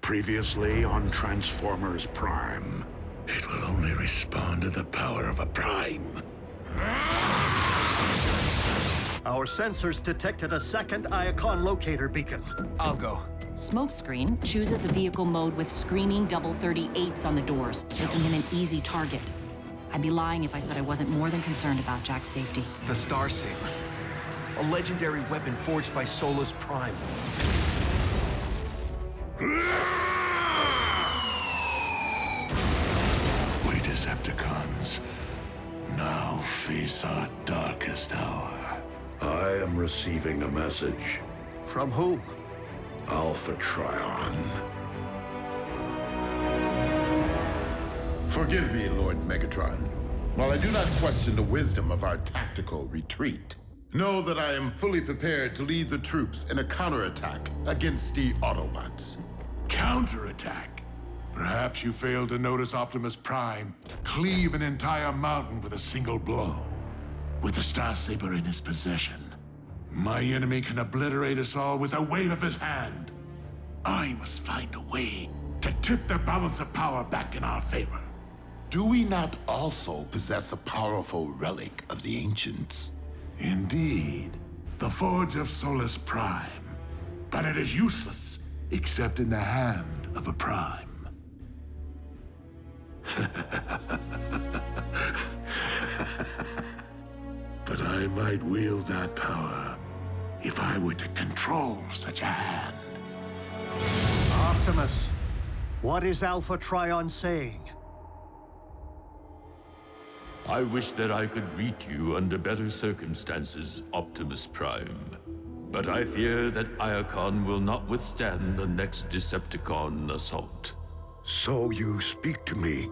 Previously on Transformers Prime. It will only respond to the power of a Prime. Our sensors detected a second Iacon locator beacon. I'll go. Smokescreen chooses a vehicle mode with screaming double 38s on the doors, making him an easy target. I'd be lying if I said I wasn't more than concerned about Jack's safety. The Star Saber. A legendary weapon forged by Solus Prime. We Decepticons now face our darkest hour. I am receiving a message. From whom? Alpha Trion. Forgive me, Lord Megatron. While I do not question the wisdom of our tactical retreat, know that I am fully prepared to lead the troops in a counterattack against the Autobots. Counterattack? Perhaps you failed to notice Optimus Prime cleave an entire mountain with a single blow. With the Star Saber in his possession, my enemy can obliterate us all with a wave of his hand. I must find a way to tip the balance of power back in our favor. Do we not also possess a powerful relic of the ancients? Indeed, the Forge of Solus Prime. But it is useless, except in the hand of a Prime. But I might wield that power if I were to control such a hand. Optimus, what is Alpha Trion saying? I wish that I could reach you under better circumstances, Optimus Prime. But I fear that Iacon will not withstand the next Decepticon assault. So you speak to me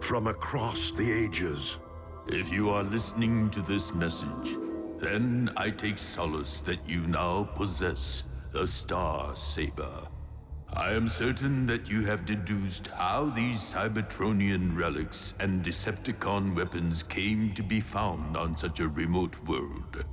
from across the ages. If you are listening to this message, then I take solace that you now possess the Star Saber. I am certain that you have deduced how these Cybertronian relics and Decepticon weapons came to be found on such a remote world.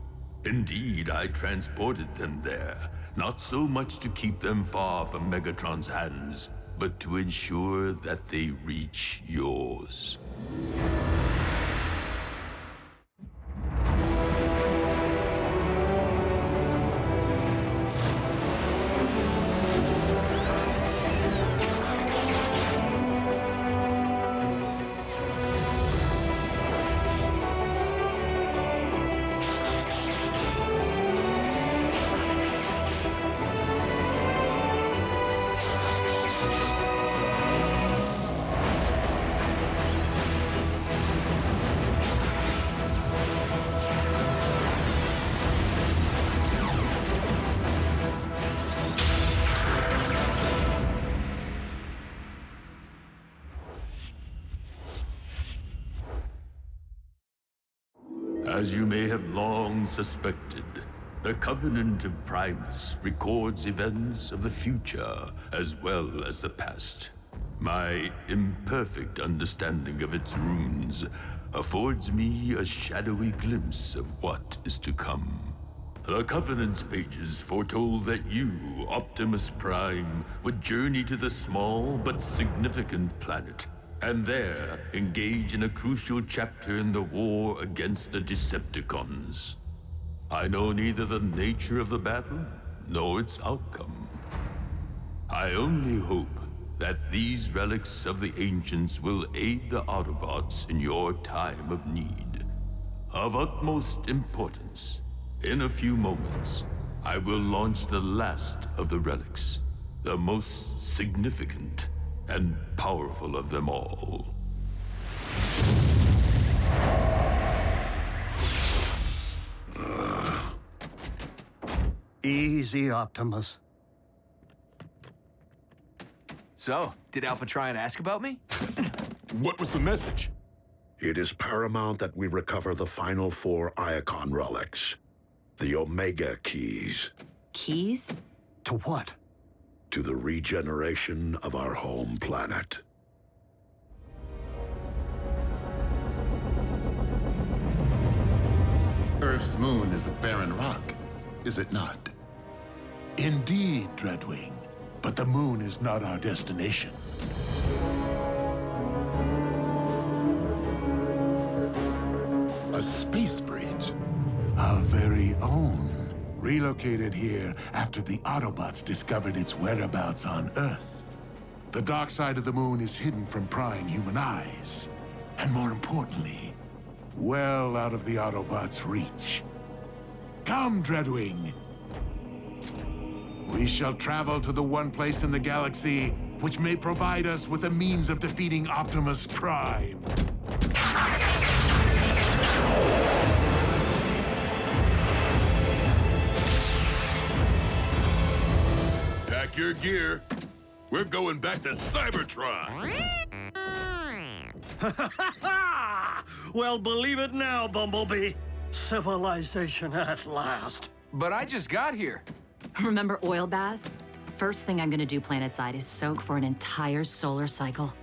Indeed, I transported them there, not so much to keep them far from Megatron's hands, but to ensure that they reach yours. As you may have long suspected, the Covenant of Primus records events of the future as well as the past. My imperfect understanding of its runes affords me a shadowy glimpse of what is to come. The Covenant's pages foretold that you, Optimus Prime, would journey to the small but significant planet, and there engage in a crucial chapter in the war against the Decepticons. I know neither the nature of the battle nor its outcome. I only hope that these relics of the ancients will aid the Autobots in your time of need. Of utmost importance, in a few moments, I will launch the last of the relics, the most significant and powerful of them all. Easy, Optimus. So, did Alpha Trion ask about me? What was the message? It is paramount that we recover the final 4 Iacon relics. The Omega Keys. Keys? To what? To the regeneration of our home planet. Earth's moon is a barren rock, is it not? Indeed, Dreadwing. But the moon is not our destination. A space bridge? Our very own. Relocated here after the Autobots discovered its whereabouts on Earth. The dark side of the moon is hidden from prying human eyes. And more importantly, well out of the Autobots' reach. Come, Dreadwing. We shall travel to the one place in the galaxy which may provide us with the means of defeating Optimus Prime. Pack your gear. We're going back to Cybertron. Well, believe it now, Bumblebee. Civilization at last. But I just got here. Remember oil baths? First thing I'm gonna do planetside is soak for an entire solar cycle.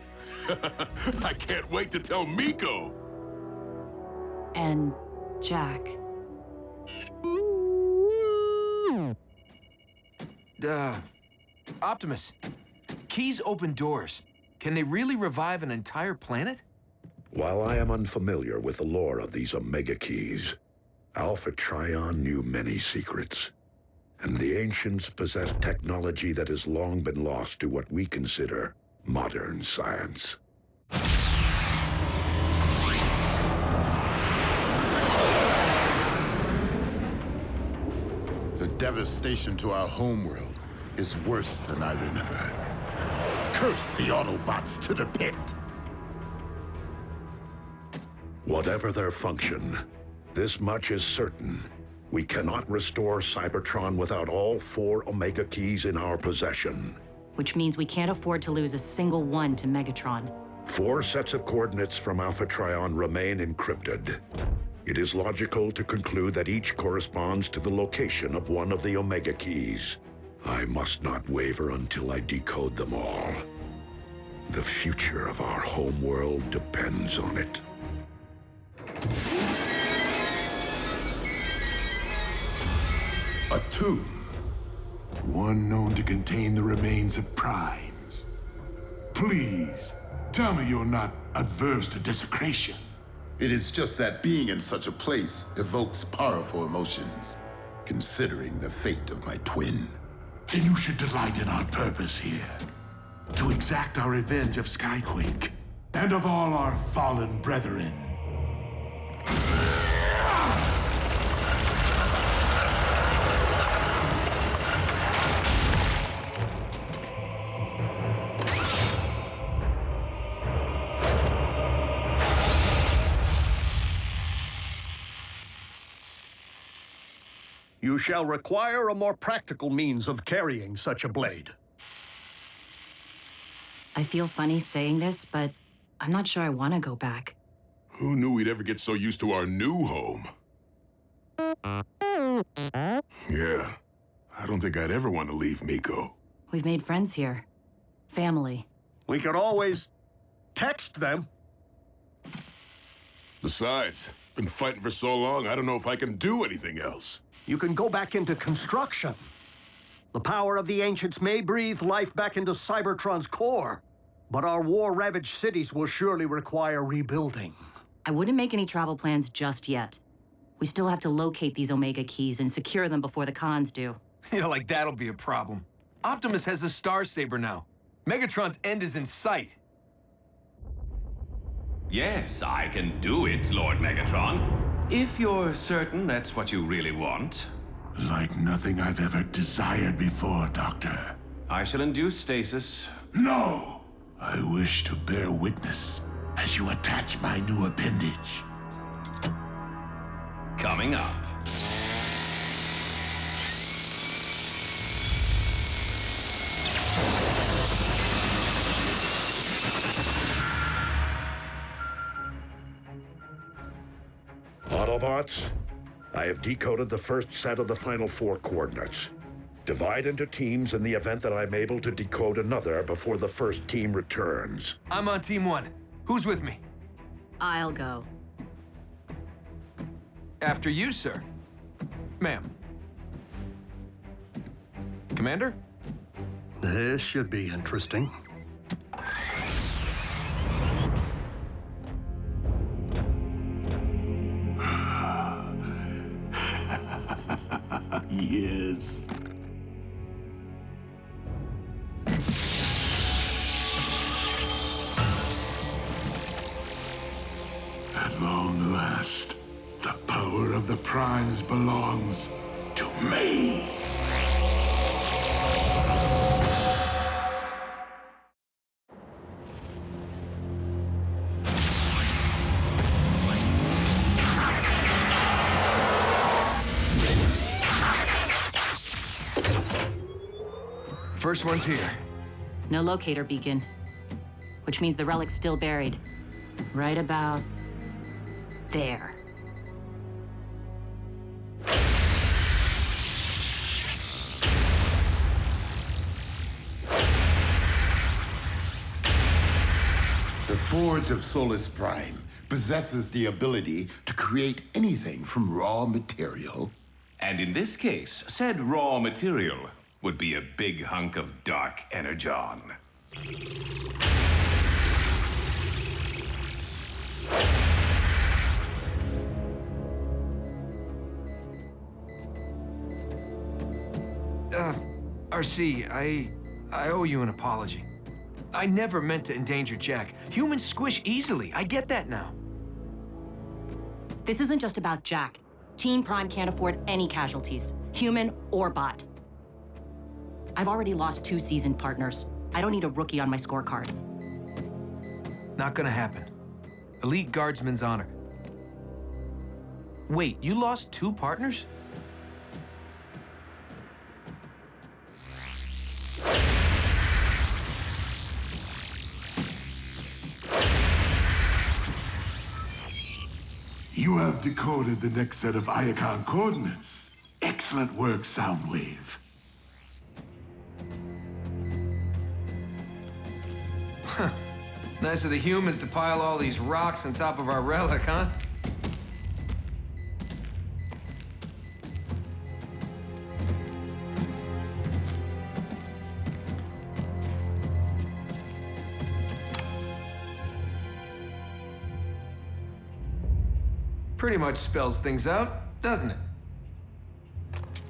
I can't wait to tell Miko. And Jack. Optimus, keys open doors. Can they really revive an entire planet? While I am unfamiliar with the lore of these Omega Keys, Alpha Trion knew many secrets. And the ancients possessed technology that has long been lost to what we consider modern science. The devastation to our homeworld is worse than I remember. Curse the Autobots to the pit! Whatever their function, this much is certain. We cannot restore Cybertron without all 4 Omega Keys in our possession. Which means we can't afford to lose a single one to Megatron. 4 sets of coordinates from Alpha Trion remain encrypted. It is logical to conclude that each corresponds to the location of one of the Omega Keys. I must not waver until I decode them all. The future of our homeworld depends on it. A tomb. One known to contain the remains of primes. Please, tell me you're not adverse to desecration. It is just that being in such a place evokes powerful emotions, considering the fate of my twin. Then you should delight in our purpose here. To exact our revenge of Skyquake, and of all our fallen brethren. You shall require a more practical means of carrying such a blade. I feel funny saying this, but I'm not sure I want to go back. Who knew we'd ever get so used to our new home? Yeah, I don't think I'd ever want to leave Miko. We've made friends here. Family. We could always text them. Besides, been fighting for so long, I don't know if I can do anything else. You can go back into construction. The power of the ancients may breathe life back into Cybertron's core, but our war-ravaged cities will surely require rebuilding. I wouldn't make any travel plans just yet. We still have to locate these Omega Keys and secure them before the cons do. Yeah, like that'll be a problem. Optimus has the Star Saber now. Megatron's end is in sight. Yes, I can do it, Lord Megatron. If you're certain that's what you really want. Like nothing I've ever desired before, Doctor. I shall induce stasis. No! I wish to bear witness as you attach my new appendage. Coming up. Autobots, I have decoded the first set of the final 4 coordinates. Divide into teams in the event that I'm able to decode another before the first team returns. I'm on Team 1. Who's with me? I'll go. After you, sir. Ma'am. Commander? This should be interesting. Yes. At long last, the power of the Primes belongs to me. First one's here. No locator beacon, which means the relic's still buried. Right about there. The Forge of Solus Prime possesses the ability to create anything from raw material. And in this case, said raw material would be a big hunk of dark energon. RC, I owe you an apology. I never meant to endanger Jack. Humans squish easily. I get that now. This isn't just about Jack. Team Prime can't afford any casualties, human or bot. I've already lost 2 seasoned partners. I don't need a rookie on my scorecard. Not gonna happen. Elite Guardsman's honor. Wait, you lost 2 partners? You have decoded the next set of Iacon coordinates. Excellent work, Soundwave. Nice of the humans to pile all these rocks on top of our relic, huh? Pretty much spells things out, doesn't it?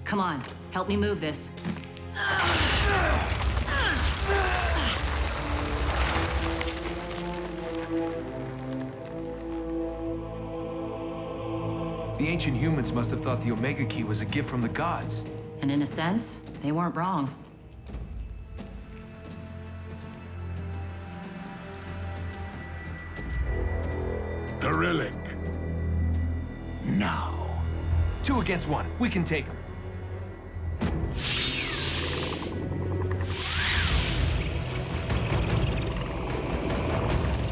Come on, help me move this. The ancient humans must have thought the Omega Key was a gift from the gods. And in a sense, they weren't wrong. The relic. Now. 2 against 1. We can take them.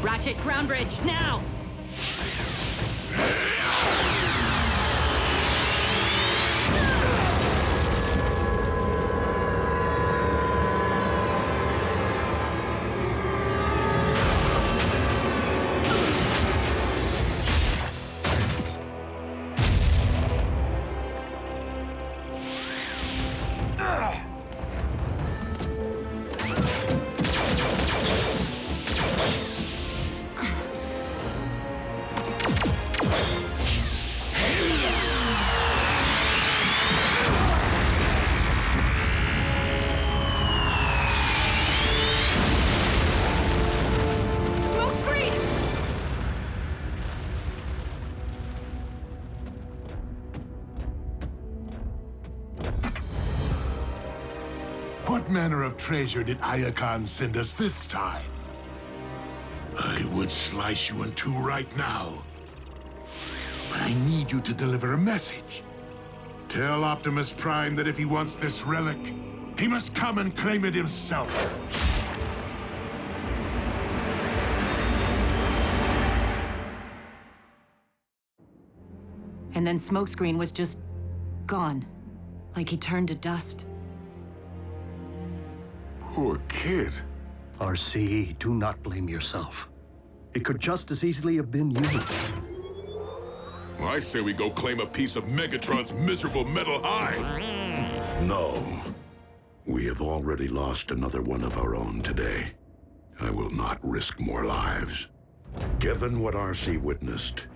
Ratchet, ground bridge, now! Smokescreen! What manner of treasure did Iacon send us this time? I would slice you in 2 right now. But I need you to deliver a message. Tell Optimus Prime that if he wants this relic, he must come and claim it himself. And then Smokescreen was just gone. Like he turned to dust. Poor kid. RC, do not blame yourself. It could just as easily have been you. Well, I say we go claim a piece of Megatron's miserable metal hide. No. We have already lost another one of our own today. I will not risk more lives. Given what RC witnessed,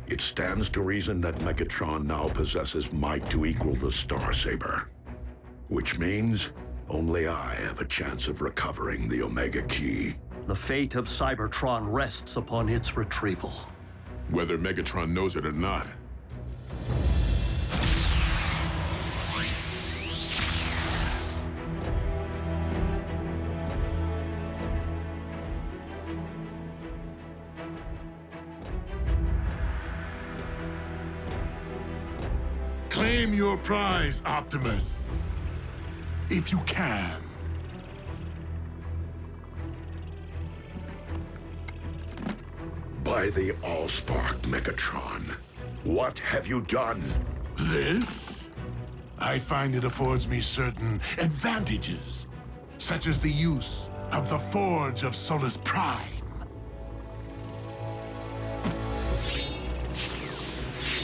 it stands to reason that Megatron now possesses might to equal the Star Saber. Which means only I have a chance of recovering the Omega Key. The fate of Cybertron rests upon its retrieval. Whether Megatron knows it or not. Claim your prize, Optimus. If you can. By the Allspark, Megatron, what have you done? This? I find it affords me certain advantages, such as the use of the Forge of Solus Prime.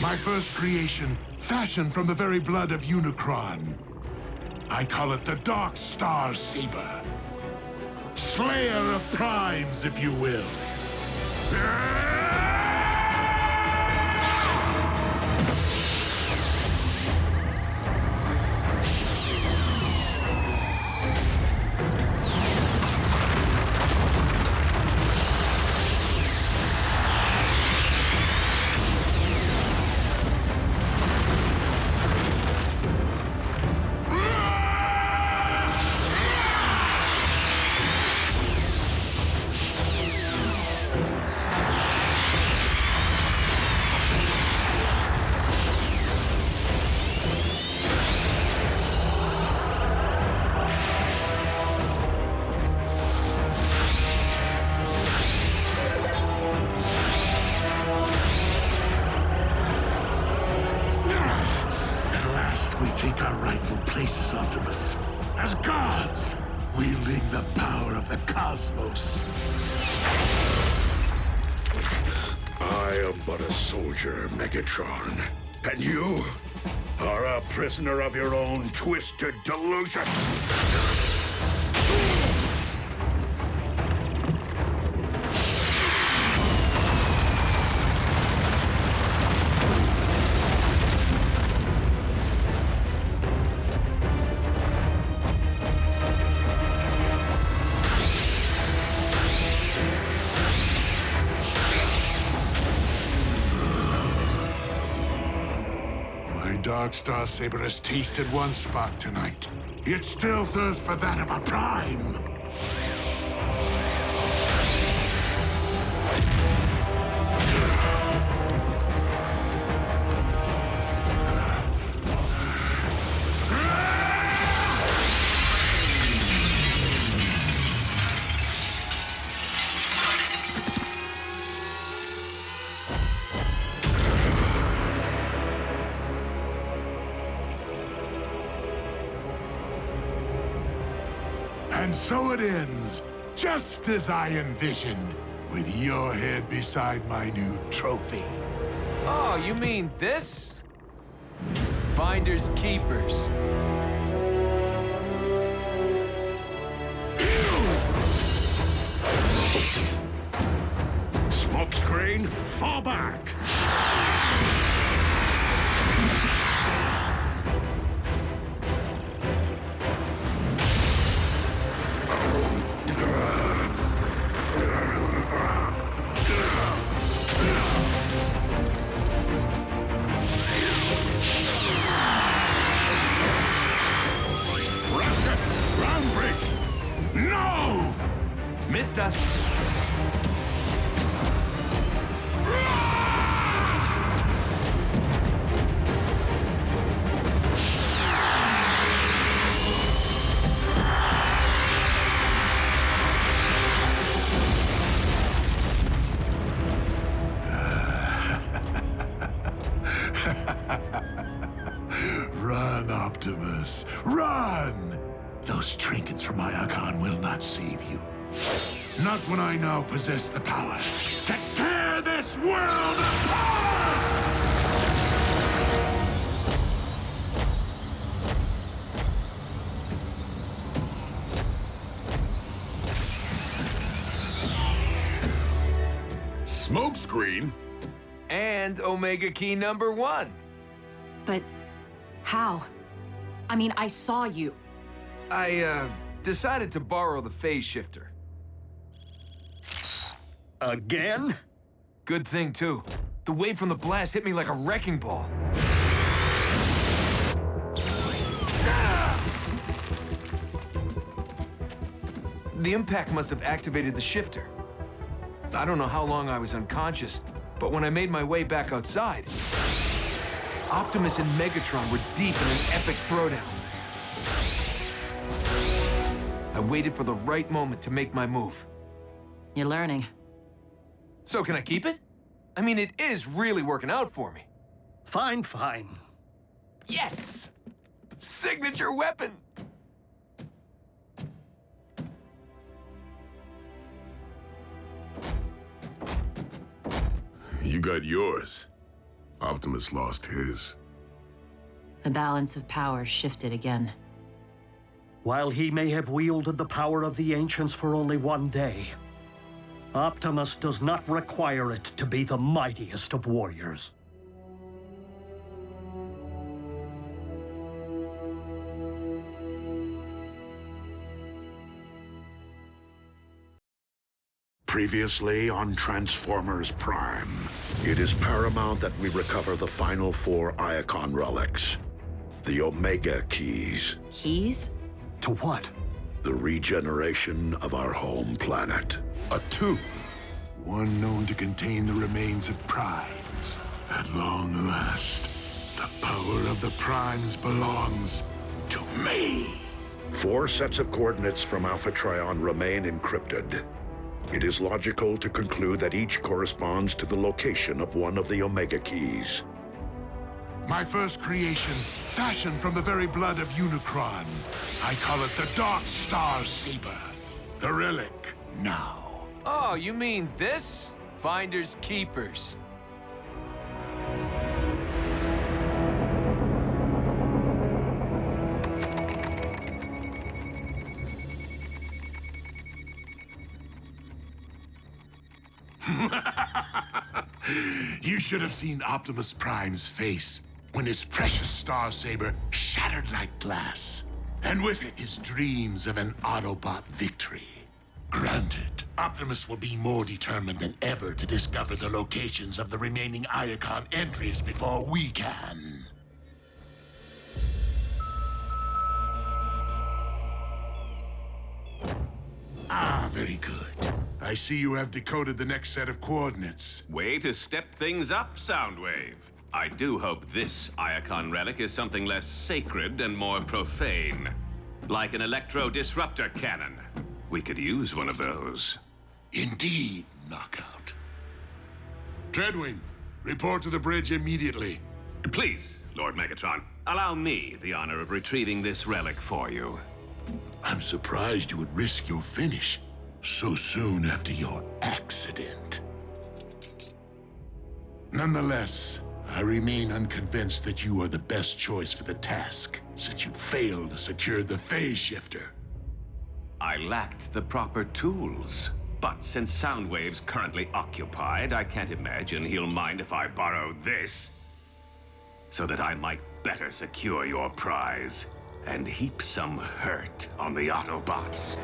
My first creation, fashioned from the very blood of Unicron. I call it the Dark Star Saber. Slayer of Primes, if you will. Take our rightful places, Optimus. As gods, wielding the power of the cosmos. I am but a soldier, Megatron. And you are a prisoner of your own twisted delusions. Dark Star Saber has tasted one spark tonight. It still thirsts for that of a Prime. And so it ends, just as I envisioned, with your head beside my new trophy. Oh, you mean this? Finders keepers. Smokescreen, fall back! No! Missed us. Run, Optimus, run! Those trinkets from my Icon will not save you. Not when I now possess the power to tear this world apart! Smokescreen? And Omega Key #1. But how? I mean, I saw you. I, decided to borrow the phase shifter. Again? Good thing, too. The wave from the blast hit me like a wrecking ball. The impact must have activated the shifter. I don't know how long I was unconscious, but when I made my way back outside, Optimus and Megatron were deep in an epic throwdown. I waited for the right moment to make my move. You're learning. So can I keep it? I mean, it is really working out for me. Fine, fine. Yes! Signature weapon! You got yours. Optimus lost his. The balance of power shifted again. While he may have wielded the power of the Ancients for only one day, Optimus does not require it to be the mightiest of warriors. Previously on Transformers Prime, it is paramount that we recover the final 4 Iacon relics. The Omega Keys. Keys? To what? The regeneration of our home planet. A tomb, one known to contain the remains of primes. At long last, the power of the primes belongs to me. 4 sets of coordinates from Alpha Trion remain encrypted. It is logical to conclude that each corresponds to the location of one of the Omega Keys. My first creation, fashioned from the very blood of Unicron. I call it the Dark Star Saber. The relic now. Oh, you mean this? Finders Keepers. You should have seen Optimus Prime's face when his precious Star Saber shattered like glass. And with it, his dreams of an Autobot victory. Granted, Optimus will be more determined than ever to discover the locations of the remaining Iacon entries before we can. Ah, very good. I see you have decoded the next set of coordinates. Way to step things up, Soundwave. I do hope this Iacon relic is something less sacred and more profane. Like an electro-disruptor cannon. We could use one of those. Indeed, Knockout. Treadwing, report to the bridge immediately. Please, Lord Megatron, allow me the honor of retrieving this relic for you. I'm surprised you would risk your finish so soon after your accident. Nonetheless, I remain unconvinced that you are the best choice for the task, since you failed to secure the phase shifter. I lacked the proper tools. But since Soundwave's currently occupied, I can't imagine he'll mind if I borrow this. So that I might better secure your prize and heap some hurt on the Autobots.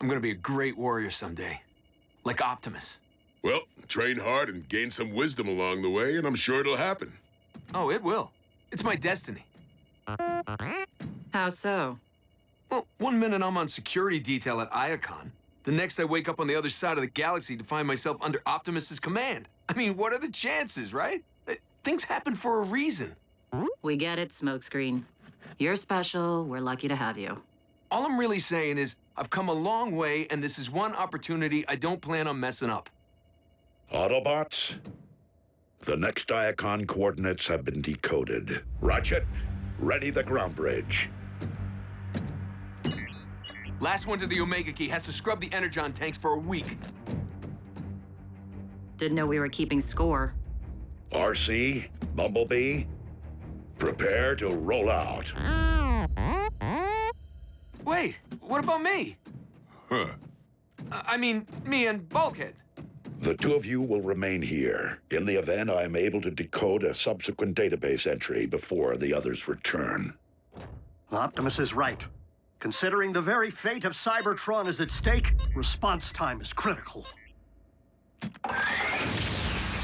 I'm gonna be a great warrior someday. Like Optimus. Well, train hard and gain some wisdom along the way, and I'm sure it'll happen. Oh, it will. It's my destiny. How so? Well, one minute I'm on security detail at Iacon. The next I wake up on the other side of the galaxy to find myself under Optimus's command. I mean, what are the chances, right? Things happen for a reason. We get it, Smokescreen. You're special. We're lucky to have you. All I'm really saying is I've come a long way, and this is one opportunity I don't plan on messing up. Autobots, the next Iacon coordinates have been decoded. Ratchet, ready the ground bridge. Last one to the Omega Key has to scrub the Energon tanks for a week. Didn't know we were keeping score. RC, Bumblebee, prepare to roll out. Wait, what about me? Huh. I mean, me and Bulkhead. The two of you will remain here. In the event I am able to decode a subsequent database entry before the others return. Optimus is right. Considering the very fate of Cybertron is at stake, response time is critical.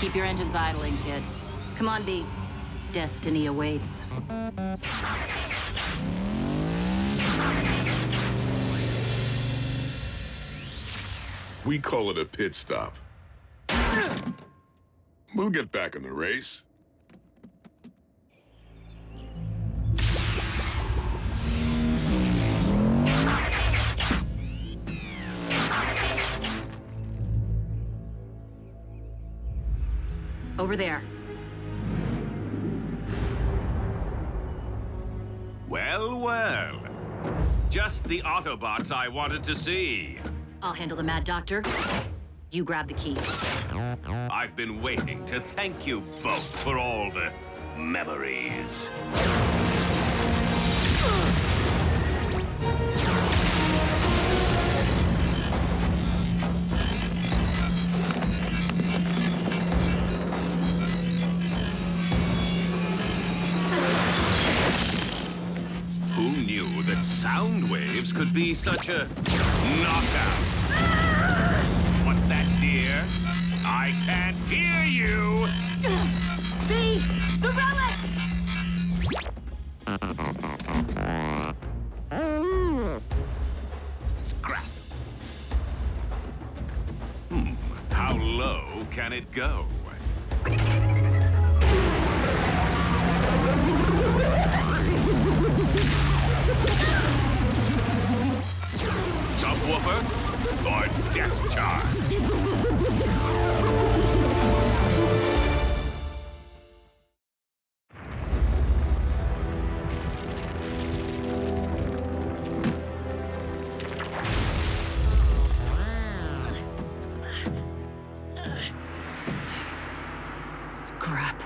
Keep your engines idling, kid. Come on, B. Destiny awaits. We call it a pit stop. We'll get back in the race. Over there. Well, well. Just the Autobots I wanted to see. I'll handle the Mad Doctor. You grab the keys. I've been waiting to thank you both for all the memories. Who knew that sound waves could be such a knockout? What's that, dear? I can't hear you! B! The relic! Scrap. How low can it go? Subwoofer or depth charge? Scrap.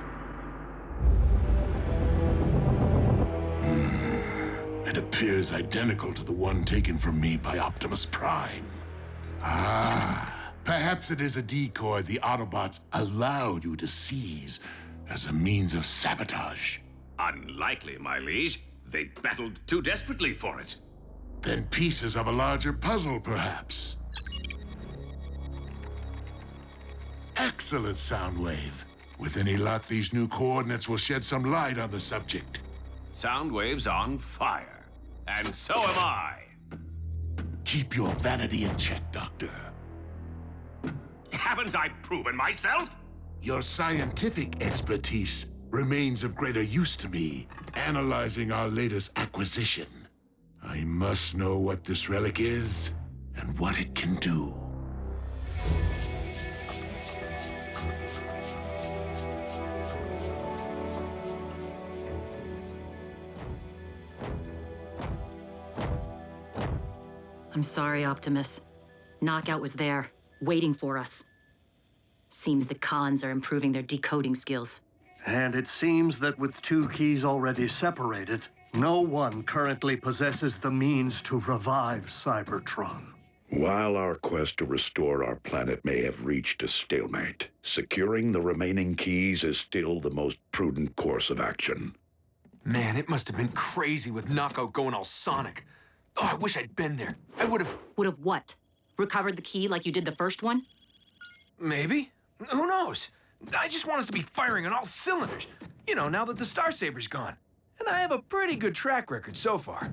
It appears identical to the one taken from me by Optimus Prime. Ah, perhaps it is a decoy the Autobots allowed you to seize as a means of sabotage. Unlikely, my liege. They battled too desperately for it. Then pieces of a larger puzzle, perhaps. Excellent, Soundwave. With any luck, these new coordinates will shed some light on the subject. Soundwave's on fire. And so am I. Keep your vanity in check, Doctor. Haven't I proven myself? Your scientific expertise remains of greater use to me, analyzing our latest acquisition. I must know what this relic is and what it can do. I'm sorry, Optimus. Knockout was there, waiting for us. Seems the cons are improving their decoding skills. And it seems that with two keys already separated, no one currently possesses the means to revive Cybertron. While our quest to restore our planet may have reached a stalemate, securing the remaining keys is still the most prudent course of action. Man, it must have been crazy with Knockout going all sonic. Oh, I wish I'd been there. I would have... Would have what? Recovered the key like you did the first one? Maybe. Who knows? I just want us to be firing on all cylinders. You know, now that the Star Saber's gone. And I have a pretty good track record so far.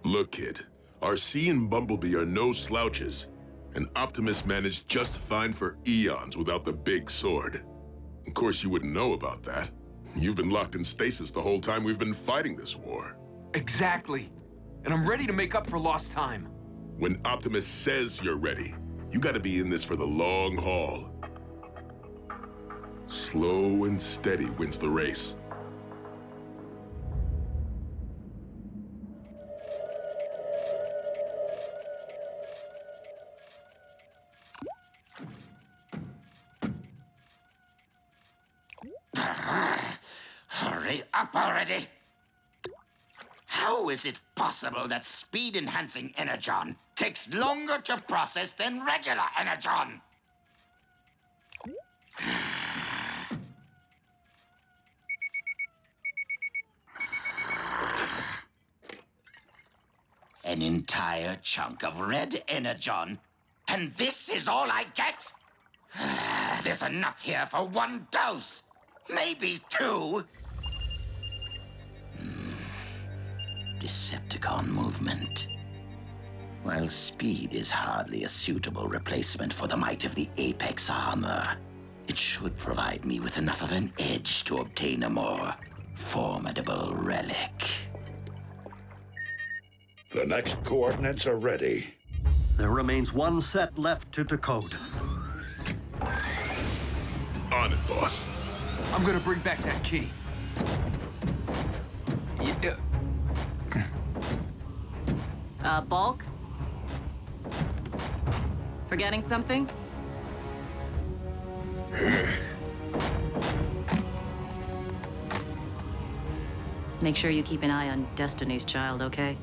Look, kid. RC and Bumblebee are no slouches. And Optimus managed just fine for eons without the big sword. Of course, you wouldn't know about that. You've been locked in stasis the whole time we've been fighting this war. Exactly. And I'm ready to make up for lost time. When Optimus says you're ready, you gotta be in this for the long haul. Slow and steady wins the race. Hurry up already! How is it possible that speed-enhancing energon takes longer to process than regular energon? An entire chunk of red energon, and this is all I get? There's enough here for one dose, maybe two. Decepticon movement. While speed is hardly a suitable replacement for the might of the Apex armor, it should provide me with enough of an edge to obtain a more formidable relic. The next coordinates are ready. There remains one set left to decode. On it, boss. I'm gonna bring back that key. Bulk? Forgetting something? Make sure you keep an eye on Destiny's Child, okay?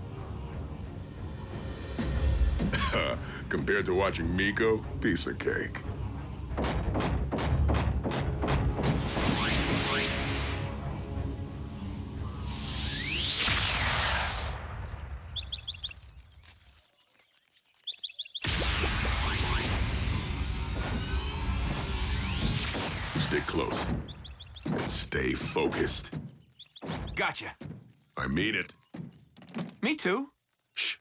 Compared to watching Miko, piece of cake. Stick close. And stay focused. Gotcha. I mean it. Me too. Shh.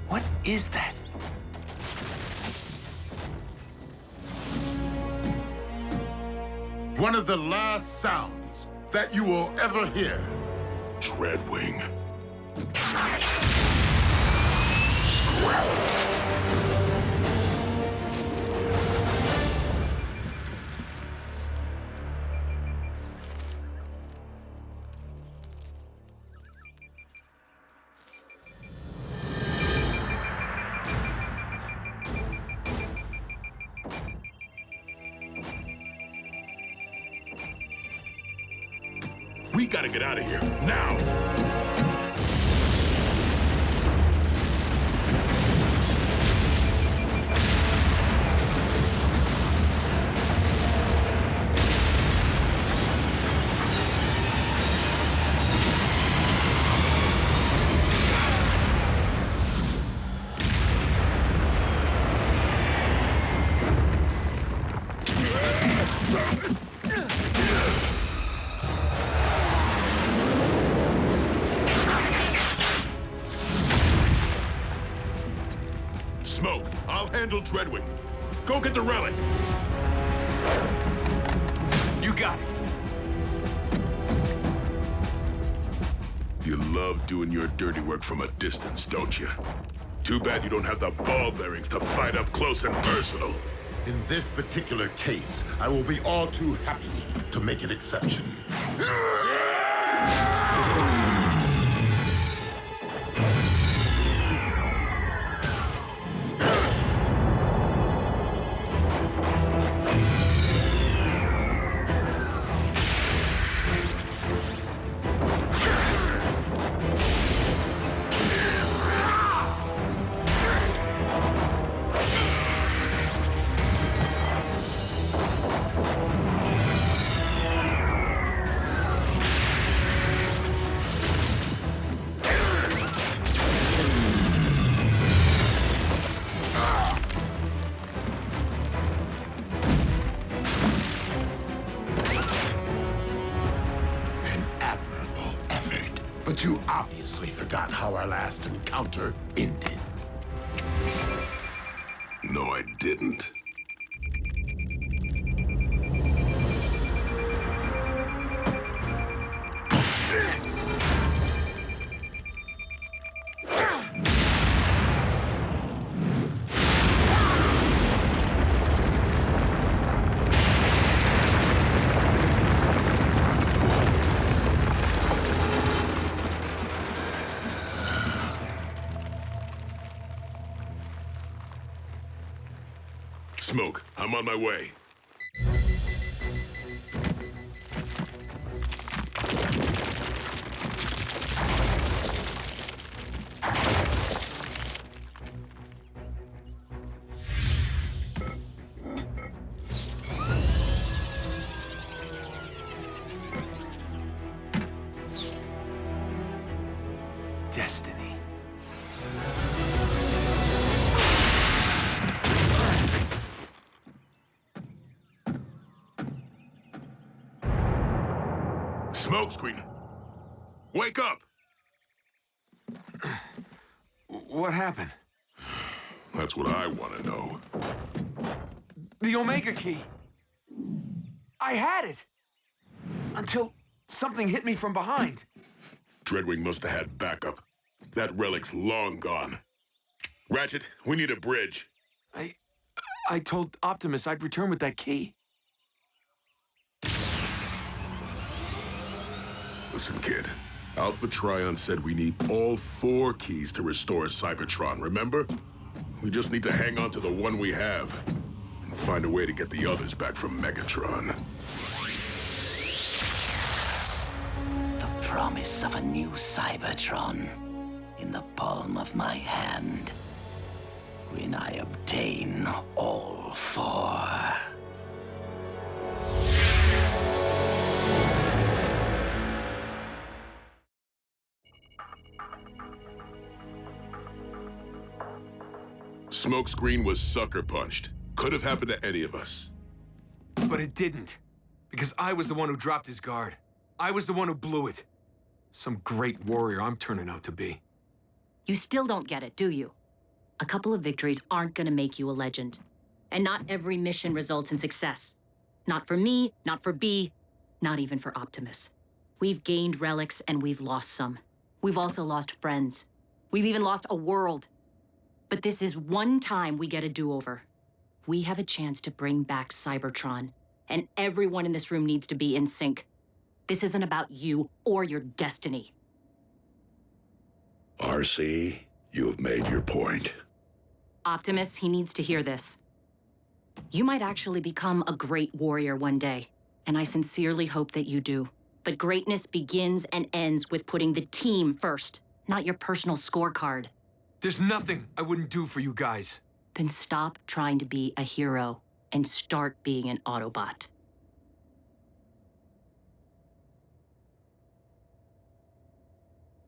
What is that? One of the last sounds that you will ever hear. Dreadwing. We gotta get out of here, now! Smoke, I'll handle Dreadwing. Go get the relic. You got it. You love doing your dirty work from a distance, don't you? Too bad you don't have the ball bearings to fight up close and personal. In this particular case, I will be all too happy to make an exception. But you obviously forgot how our last encounter ended. No, I didn't. Smoke, I'm on my way. Destiny. Smokescreen! Wake up! What happened? That's what I want to know. The Omega Key. I had it! Until something hit me from behind. Dreadwing must have had backup. That relic's long gone. Ratchet, we need a bridge. I told Optimus I'd return with that key. Listen, kid. Alpha Trion said we need all 4 keys to restore Cybertron, remember? We just need to hang on to the one we have and find a way to get the others back from Megatron. The promise of a new Cybertron in the palm of my hand. When I obtain all 4. Smokescreen was sucker punched. Could have happened to any of us. But it didn't. Because I was the one who dropped his guard. I was the one who blew it. Some great warrior I'm turning out to be. You still don't get it, do you? A couple of victories aren't gonna make you a legend. And not every mission results in success. Not for me, not for B, not even for Optimus. We've gained relics and we've lost some. We've also lost friends. We've even lost a world. But this is one time we get a do-over. We have a chance to bring back Cybertron, and everyone in this room needs to be in sync. This isn't about you or your destiny. RC, you've made your point. Optimus, he needs to hear this. You might actually become a great warrior one day, and I sincerely hope that you do. But greatness begins and ends with putting the team first, not your personal scorecard. There's nothing I wouldn't do for you guys. Then stop trying to be a hero and start being an Autobot.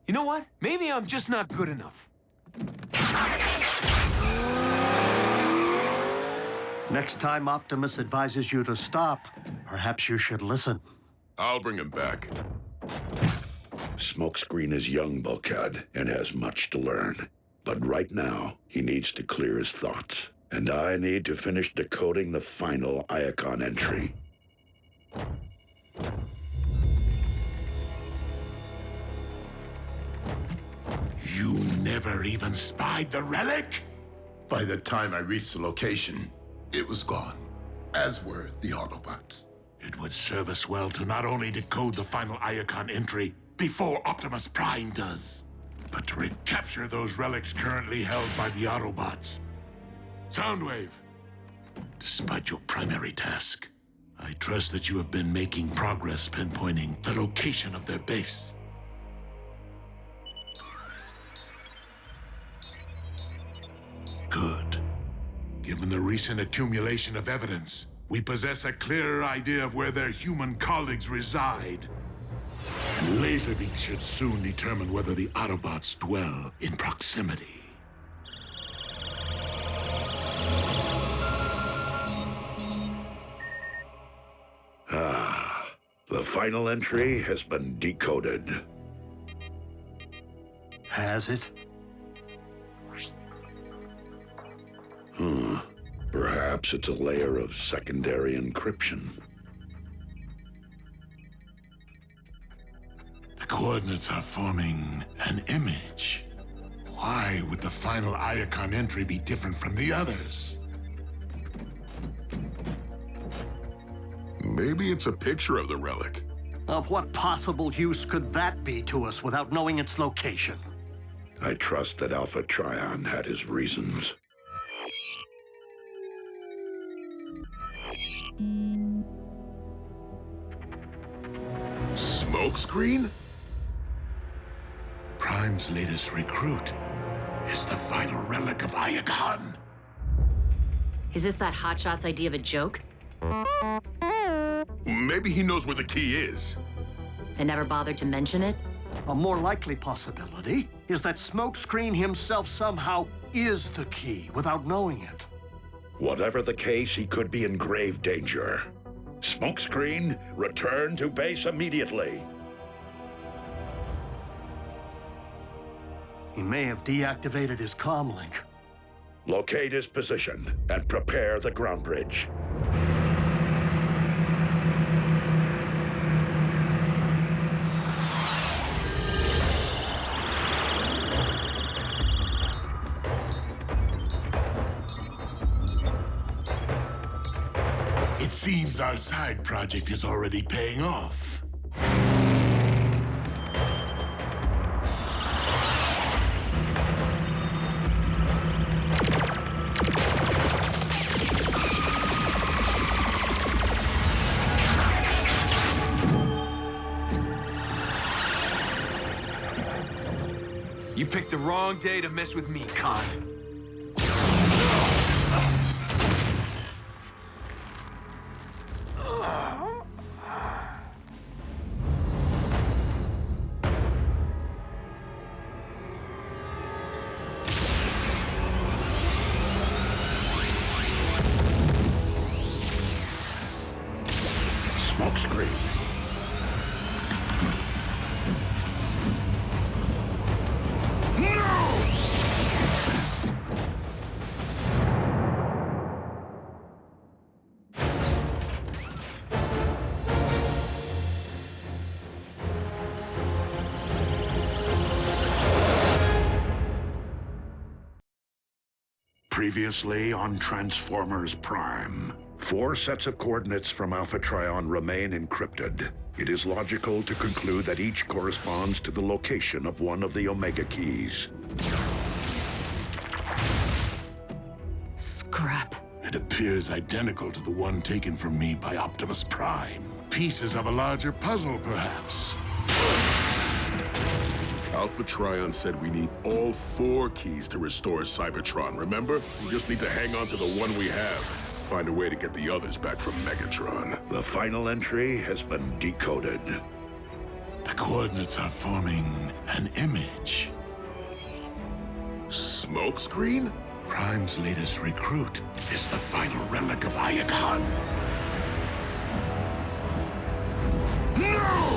You know what? Maybe I'm just not good enough. Next time Optimus advises you to stop, perhaps you should listen. I'll bring him back. Smokescreen is young, Bulkhead, and has much to learn. But right now, he needs to clear his thoughts. And I need to finish decoding the final Iacon entry. You never even spied the relic? By the time I reached the location, it was gone, as were the Autobots. It would serve us well to not only decode the final Iacon entry before Optimus Prime does, but to recapture those relics currently held by the Autobots. Soundwave, despite your primary task, I trust that you have been making progress pinpointing the location of their base. Good. Given the recent accumulation of evidence, we possess a clearer idea of where their human colleagues reside. And Laserbeak should soon determine whether the Autobots dwell in proximity. The final entry has been decoded. Has it? Perhaps it's a layer of secondary encryption. The coordinates are forming an image. Why would the final Iacon entry be different from the others? Maybe it's a picture of the relic. Of what possible use could that be to us without knowing its location? I trust that Alpha Trion had his reasons. Smokescreen? Prime's latest recruit is the final relic of Iacon. Is this that Hotshot's idea of a joke? Maybe he knows where the key is. They never bothered to mention it? A more likely possibility is that Smokescreen himself somehow is the key without knowing it. Whatever the case, he could be in grave danger. Smokescreen, return to base immediately. He may have deactivated his comlink. Locate his position and prepare the ground bridge. It seems our side project is already paying off. You picked the wrong day to mess with me, Khan. Smokescreen. Previously on Transformers Prime. 4 sets of coordinates from Alpha Trion remain encrypted. It is logical to conclude that each corresponds to the location of one of the Omega keys. Scrap. It appears identical to the one taken from me by Optimus Prime. Pieces of a larger puzzle, perhaps. Alpha Trion said we need all 4 keys to restore Cybertron, remember? We just need to hang on to the one we have. Find a way to get the others back from Megatron. The final entry has been decoded. The coordinates are forming an image. Smokescreen? Prime's latest recruit is the final relic of Iacon. No!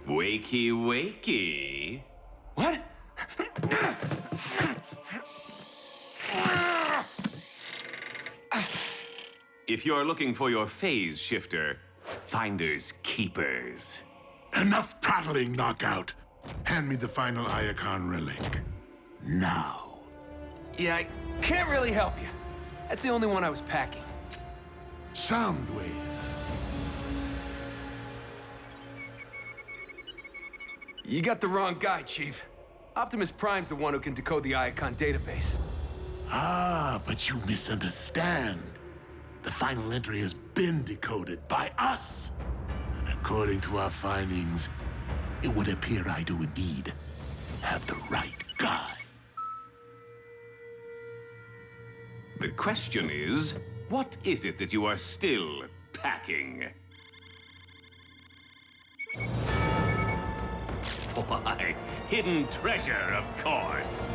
Wakey, wakey. What? If you're looking for your phase shifter, finders keepers. Enough prattling, Knockout. Hand me the final Iacon relic. Now. Yeah, I can't really help you. That's the only one I was packing. Soundwave. You got the wrong guy, Chief. Optimus Prime's the one who can decode the Iacon database. Ah, but you misunderstand. The final entry has been decoded by us. And according to our findings, it would appear I do indeed have the right guy. The question is, what is it that you are still packing? Why, hidden treasure, of course.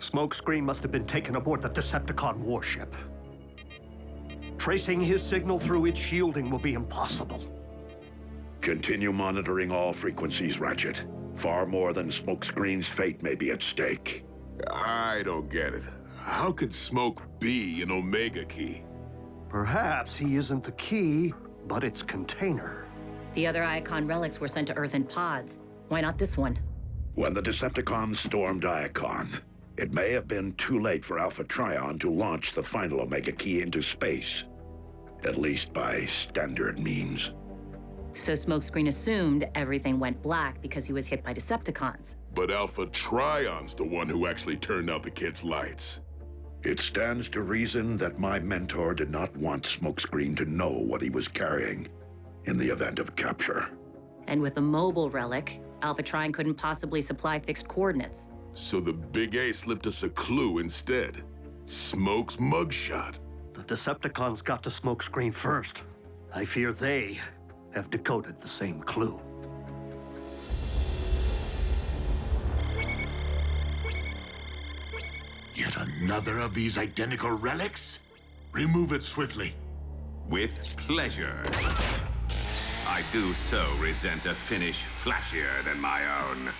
Smokescreen must have been taken aboard the Decepticon warship. Tracing his signal through its shielding will be impossible. Continue monitoring all frequencies, Ratchet. Far more than Smokescreen's fate may be at stake. I don't get it. How could Smoke be an Omega Key? Perhaps he isn't the key, but its container. The other Iacon relics were sent to Earth in pods. Why not this one? When the Decepticons stormed Iacon, it may have been too late for Alpha Trion to launch the final Omega Key into space. At least by standard means. So Smokescreen assumed everything went black because he was hit by Decepticons. But Alpha Trion's the one who actually turned out the kid's lights. It stands to reason that my mentor did not want Smokescreen to know what he was carrying in the event of capture. And with the mobile relic, Alpha Trion couldn't possibly supply fixed coordinates. So the Big A slipped us a clue instead. Smoke's mugshot. The Decepticons got to Smokescreen first. I fear they have decoded the same clue. Yet another of these identical relics? Remove it swiftly. With pleasure. I do so resent a finish flashier than my own.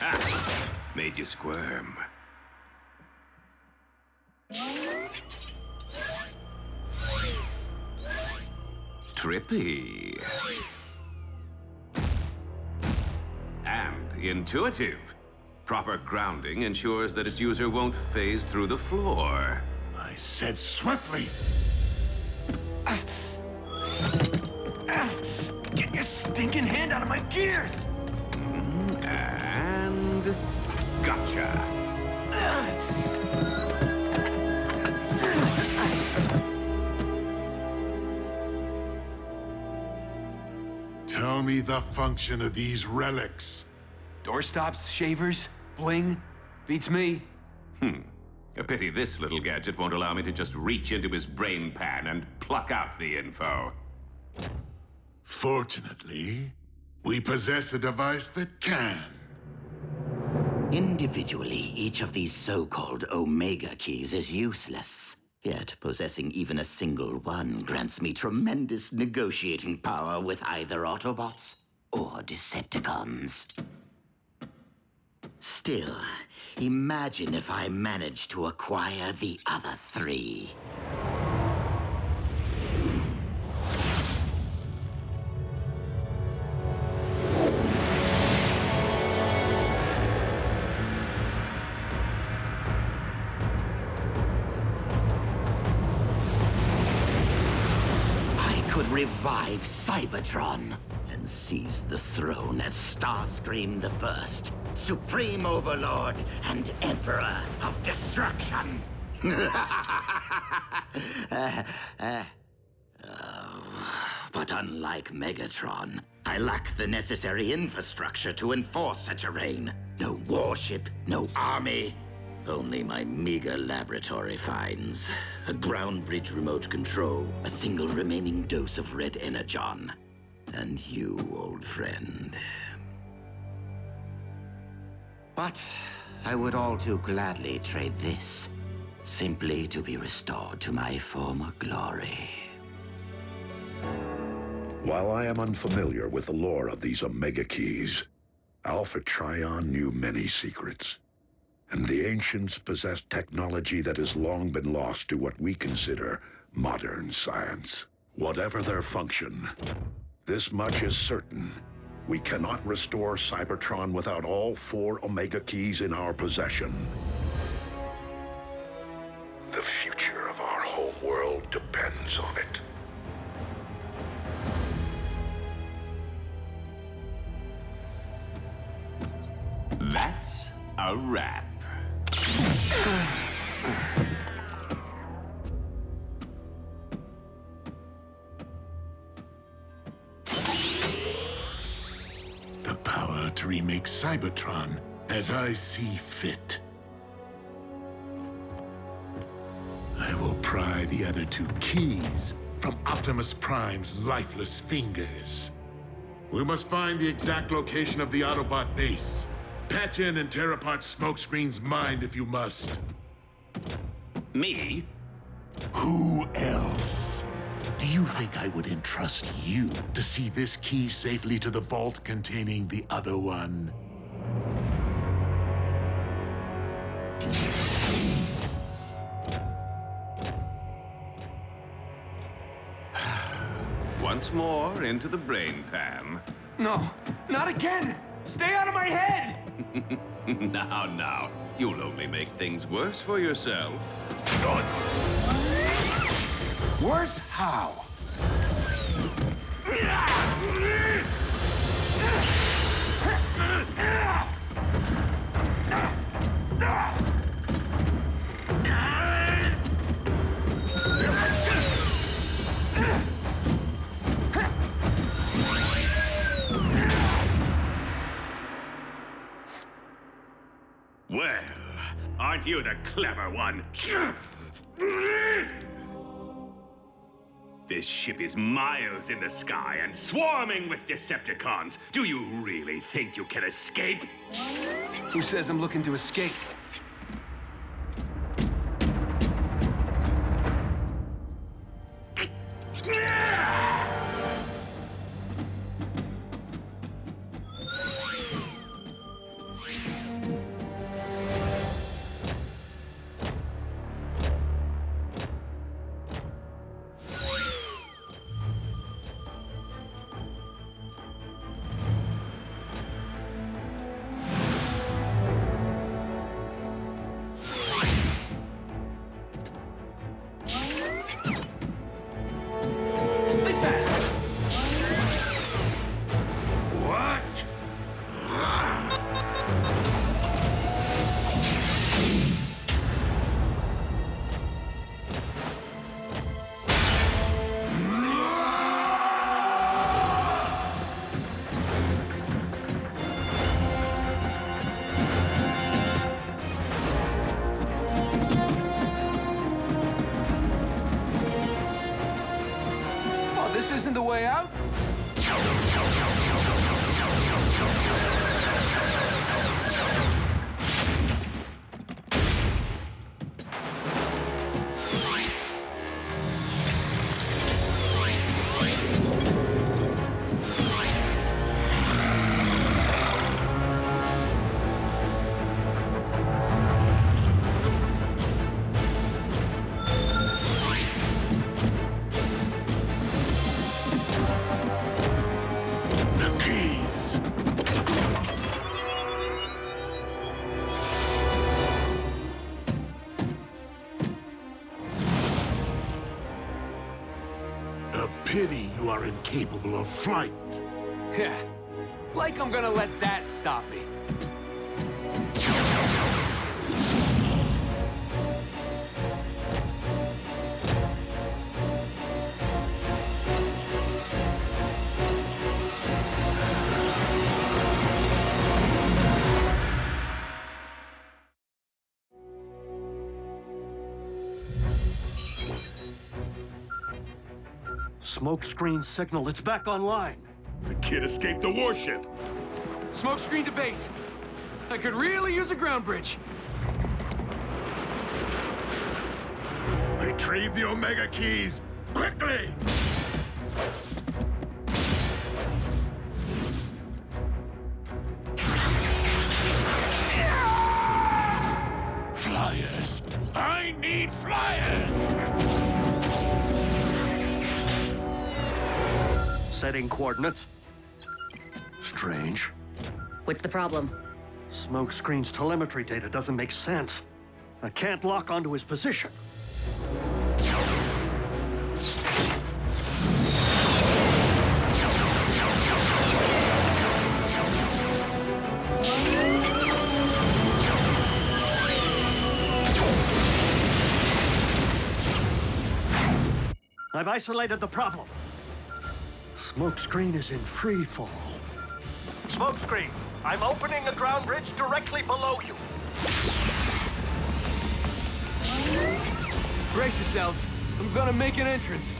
Ah, made you squirm. Trippy. And intuitive. Proper grounding ensures that its user won't phase through the floor. I said swiftly! Get your stinking hand out of my gears! And gotcha. Tell me the function of these relics. Doorstops, shavers, bling. Beats me. A pity this little gadget won't allow me to just reach into his brain pan and pluck out the info. Fortunately, we possess a device that can. Individually, each of these so-called Omega Keys is useless. Yet possessing even a single one grants me tremendous negotiating power with either Autobots or Decepticons. Still, imagine if I managed to acquire the other three. Revive Cybertron and seize the throne as Starscream the First, Supreme Overlord and Emperor of Destruction. But unlike Megatron, I lack the necessary infrastructure to enforce such a reign. No warship, no army. Only my meager laboratory finds. A ground bridge remote control, a single remaining dose of red energon. And you, old friend. But I would all too gladly trade this, simply to be restored to my former glory. While I am unfamiliar with the lore of these Omega Keys, Alpha Trion knew many secrets. And the ancients possessed technology that has long been lost to what we consider modern science. Whatever their function, this much is certain. We cannot restore Cybertron without all 4 Omega Keys in our possession. The future of our homeworld depends on it. That's a wrap. The power to remake Cybertron as I see fit. I will pry the other 2 keys from Optimus Prime's lifeless fingers. We must find the exact location of the Autobot base. Patch in and tear apart Smokescreen's mind if you must. Me? Who else? Do you think I would entrust you to see this key safely to the vault containing the other one? Once more into the brain pan. No, not again! Stay out of my head! Now. You'll only make things worse for yourself. Worse how? Well, aren't you the clever one? This ship is miles in the sky and swarming with Decepticons. Do you really think you can escape? Who says I'm looking to escape? Isn't the way out? Pity you are incapable of flight. Yeah, like I'm gonna let that stop me. Smokescreen signal, it's back online. The kid escaped the warship. Smokescreen to base. I could really use a ground bridge. Retrieve the Omega keys, quickly! Flyers! I need flyers! Setting coordinates. Strange. What's the problem? Smokescreen's telemetry data doesn't make sense. I can't lock onto his position. I've isolated the problem. Smokescreen is in free fall. Smokescreen, I'm opening a ground bridge directly below you. Brace yourselves. I'm gonna make an entrance.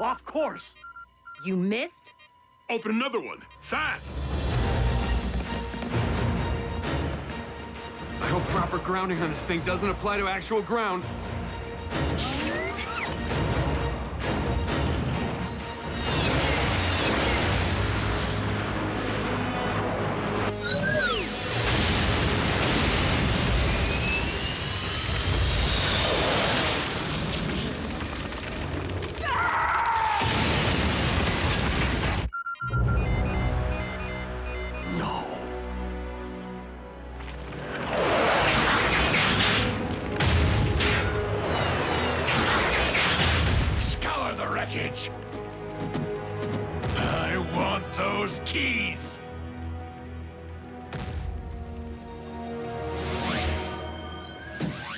Off course! You missed? Open another one, fast! I hope proper grounding on this thing doesn't apply to actual ground. Scour the wreckage. I want those keys.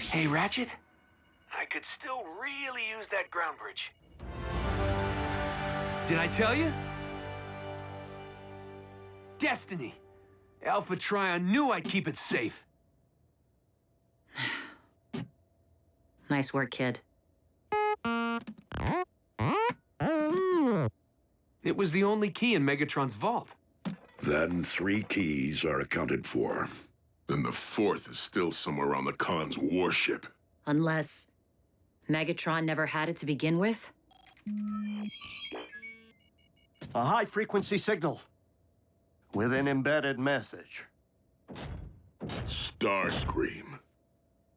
Hey, Ratchet? I could still really use that ground bridge. Did I tell you? Destiny. Alpha Trion knew I'd keep it safe. Nice work, kid. It was the only key in Megatron's vault. Then 3 keys are accounted for. Then the 4th is still somewhere on the Khan's warship. Unless Megatron never had it to begin with? A high-frequency signal with an embedded message. Starscream.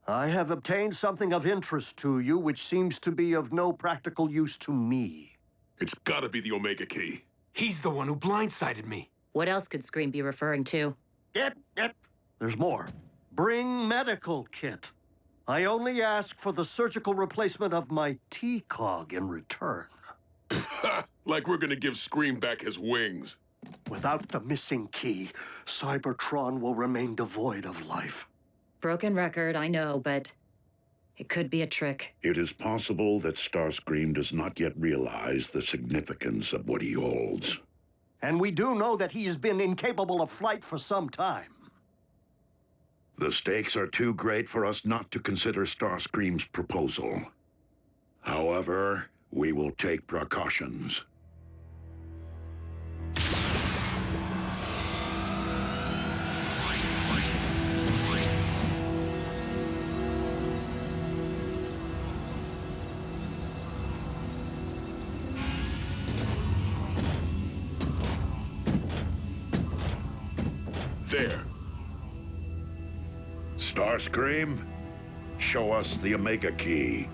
I have obtained something of interest to you, which seems to be of no practical use to me. It's gotta be the Omega Key. He's the one who blindsided me. What else could Scream be referring to? Yep. There's more. Bring medical kit. I only ask for the surgical replacement of my T-Cog in return. Like we're gonna give Scream back his wings. Without the missing key, Cybertron will remain devoid of life. Broken record, I know, but it could be a trick. It is possible that Starscream does not yet realize the significance of what he holds. And we do know that he has been incapable of flight for some time. The stakes are too great for us not to consider Starscream's proposal. However, we will take precautions. There. Starscream, show us the Omega Key.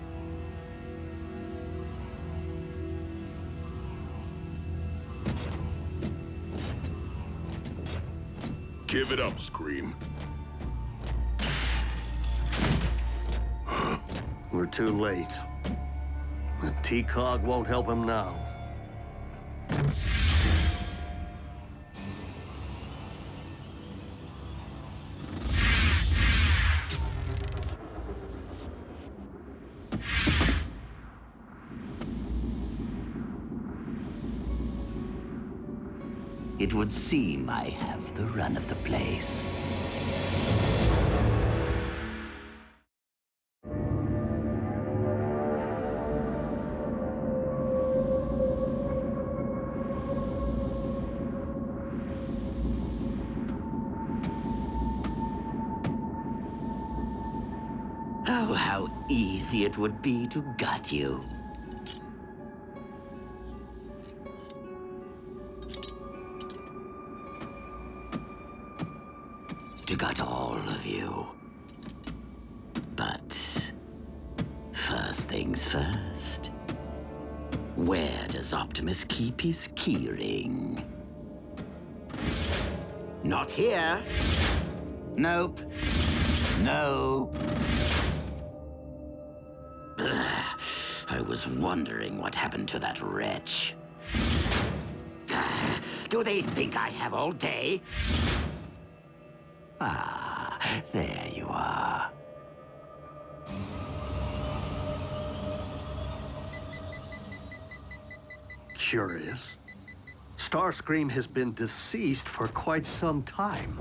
Give it up, Scream. We're too late. The T-Cog won't help him now. It would seem I have the run of the place. Oh, how easy it would be to gut you. To gut all of you. But first things first. Where does Optimus keep his keyring? Not here. Nope. No. Ugh. I was wondering what happened to that wretch. Do they think I have all day? Ah, there you are. Curious. Starscream has been deceased for quite some time.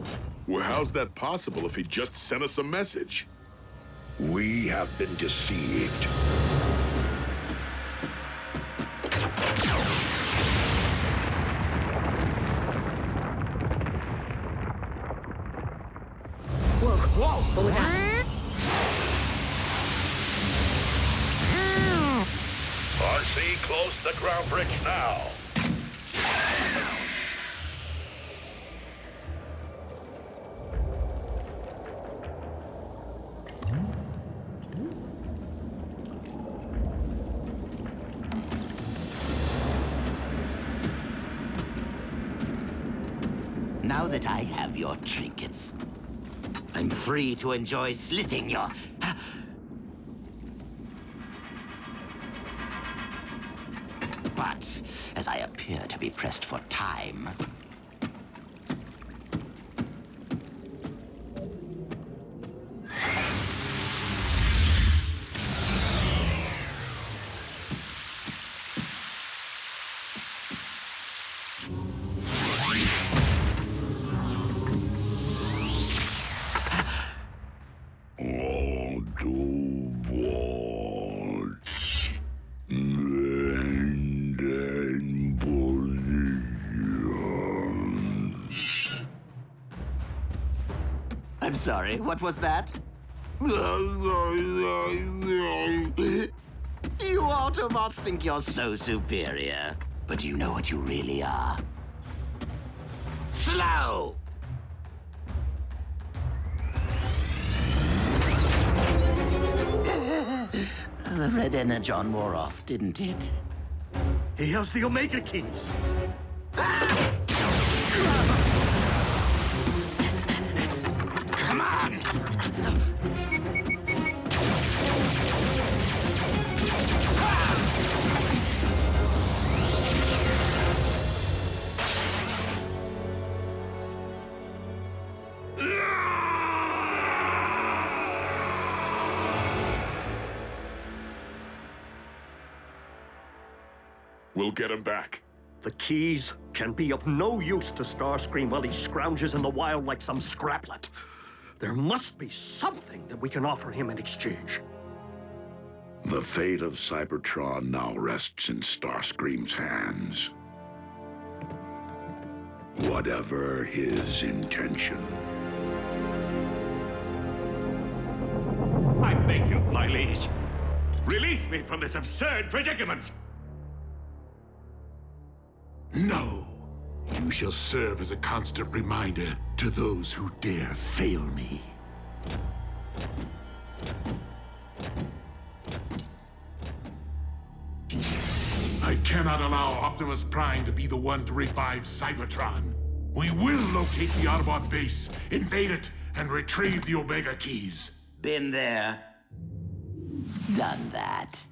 Well, how's that possible if he just sent us a message? We have been deceived. See close the ground bridge now. Now that I have your trinkets, I'm free to enjoy slitting your... But, as I appear to be pressed for time... Autobots and positions. I'm sorry, what was that? You Autobots think you're so superior. But do you know what you really are? Slow! The red energon wore off, didn't it? He has the Omega Keys. Come on! We'll get him back. The keys can be of no use to Starscream while he scrounges in the wild like some scraplet. There must be something that we can offer him in exchange. The fate of Cybertron now rests in Starscream's hands. Whatever his intention. I beg you, my liege. Release me from this absurd predicament! No. You shall serve as a constant reminder to those who dare fail me. I cannot allow Optimus Prime to be the one to revive Cybertron. We will locate the Autobot base, invade it, and retrieve the Omega Keys. Been there. Done that.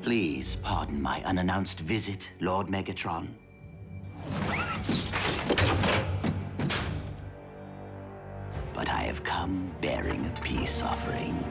Please pardon my unannounced visit, Lord Megatron. But I have come bearing a peace offering.